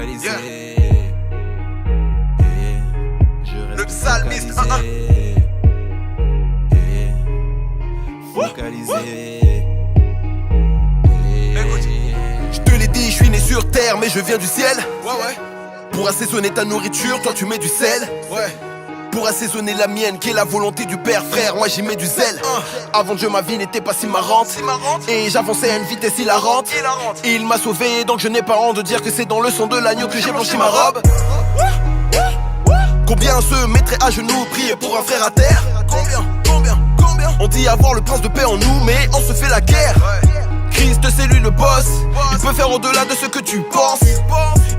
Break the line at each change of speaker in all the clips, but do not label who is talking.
focalisé.
Le psalmiste,
focalisé.
Je te l'ai dit, je suis né sur terre, mais je viens du ciel. Pour assaisonner ta nourriture, toi tu mets du sel. Pour assaisonner la mienne, qui est la volonté du père, frère, moi j'y mets du zèle. Avant Dieu, ma vie n'était pas si marrante, et j'avançais à une vitesse hilarante. Il m'a sauvé, donc je n'ai pas honte de dire que c'est dans le sang de l'agneau que j'ai blanchi ma robe. Combien se mettraient à genoux, prier pour un frère à terre? Combien? On dit avoir le prince de paix en nous, mais on se fait la guerre. Christ, c'est lui le boss. Il peut faire au-delà de ce que tu penses.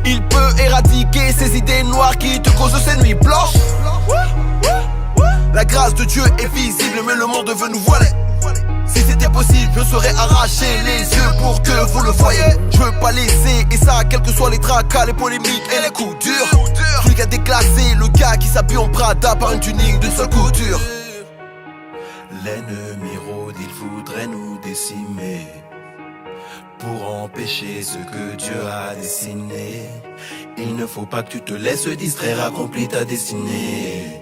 Il peut éradiquer ces idées noires qui te causent ces nuits blanches. La grâce de Dieu est visible, mais le monde veut nous voiler. Si c'était possible, je serais arraché les yeux pour que vous le voyez. Je veux pas laisser, et ça, quels que soient les tracas, les polémiques et les coups durs. Celui qui a déclassé, le gars qui s'appuie en Prada par une tunique d'une seule couture.
L'ennemi rôde, il voudrait nous décimer pour empêcher ce que Dieu a dessiné. Il ne faut pas que tu te laisses distraire, accomplis ta destinée.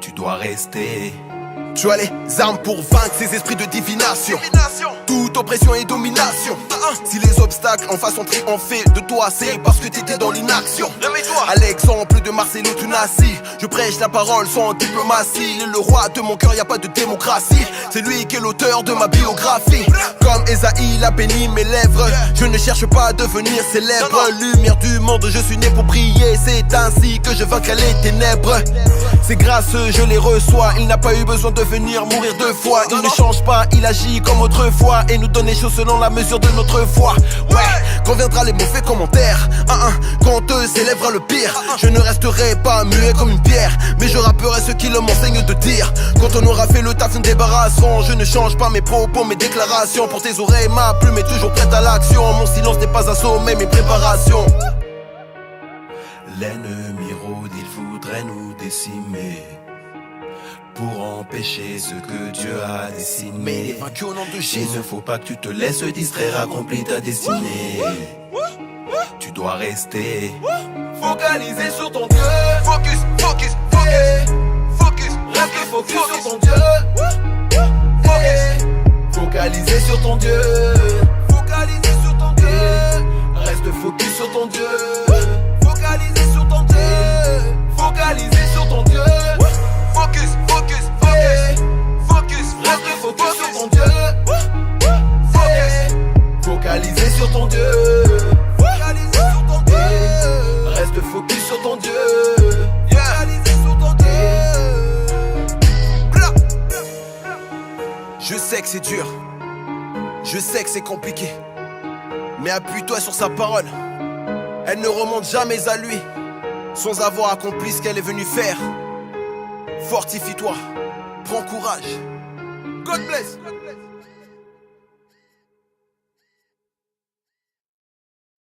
Tu dois rester.
Tu as les armes pour vaincre ces esprits de divination. Toute oppression et domination. Si les obstacles en face ont triomphé de toi, c'est parce que t'étais dans l'inaction. À l'exemple de Marcelo Tunasi, je prêche la parole sans diplomatie. Il est le roi de mon cœur, y a pas de démocratie. C'est lui qui est l'auteur de ma biographie. Comme Esaïe, il a béni mes lèvres. Je ne cherche pas à devenir célèbre. Lumière du monde, je suis né pour briller. C'est ainsi que je vaincrai les ténèbres. Ces grâces, je les reçois. Il n'a pas eu besoin de venir mourir deux fois. Il ne change pas, il agit comme autrefois et nous donne les choses selon la mesure de notre foi. Quand viendra les mauvais commentaires, quand te s'élèvera le pire, je ne resterai pas muet comme une pierre, mais je rapperai ce qu'il m'enseigne de dire. Quand on aura fait le taf, nous débarrasserons. Je ne change pas mes propos, mes déclarations. Pour tes oreilles, ma plume est toujours prête à l'action. Mon silence n'est pas un sommet, mes préparations.
L'ennemi rôde, il voudrait nous décimer pour empêcher ce que Dieu a dessiné.
Mais il est vaincu au nom de Jésus.
Il ne faut pas que tu te laisses distraire, accomplis ta destinée. Tu dois rester
focalisé sur ton Dieu. Focus. Reste focus sur ton Dieu. Focalisé sur ton Dieu. Reste focus sur ton Dieu. Focalisé sur ton Dieu. Focus. Reste focus sur ton Dieu. Focalisé sur ton Dieu. Reste focus sur ton Dieu. Je sais que c'est dur. Je sais que c'est compliqué. Mais appuie-toi sur sa parole. Elle ne remonte jamais à lui sans avoir accompli ce qu'elle est venue faire. Fortifie-toi. Prends courage. God bless.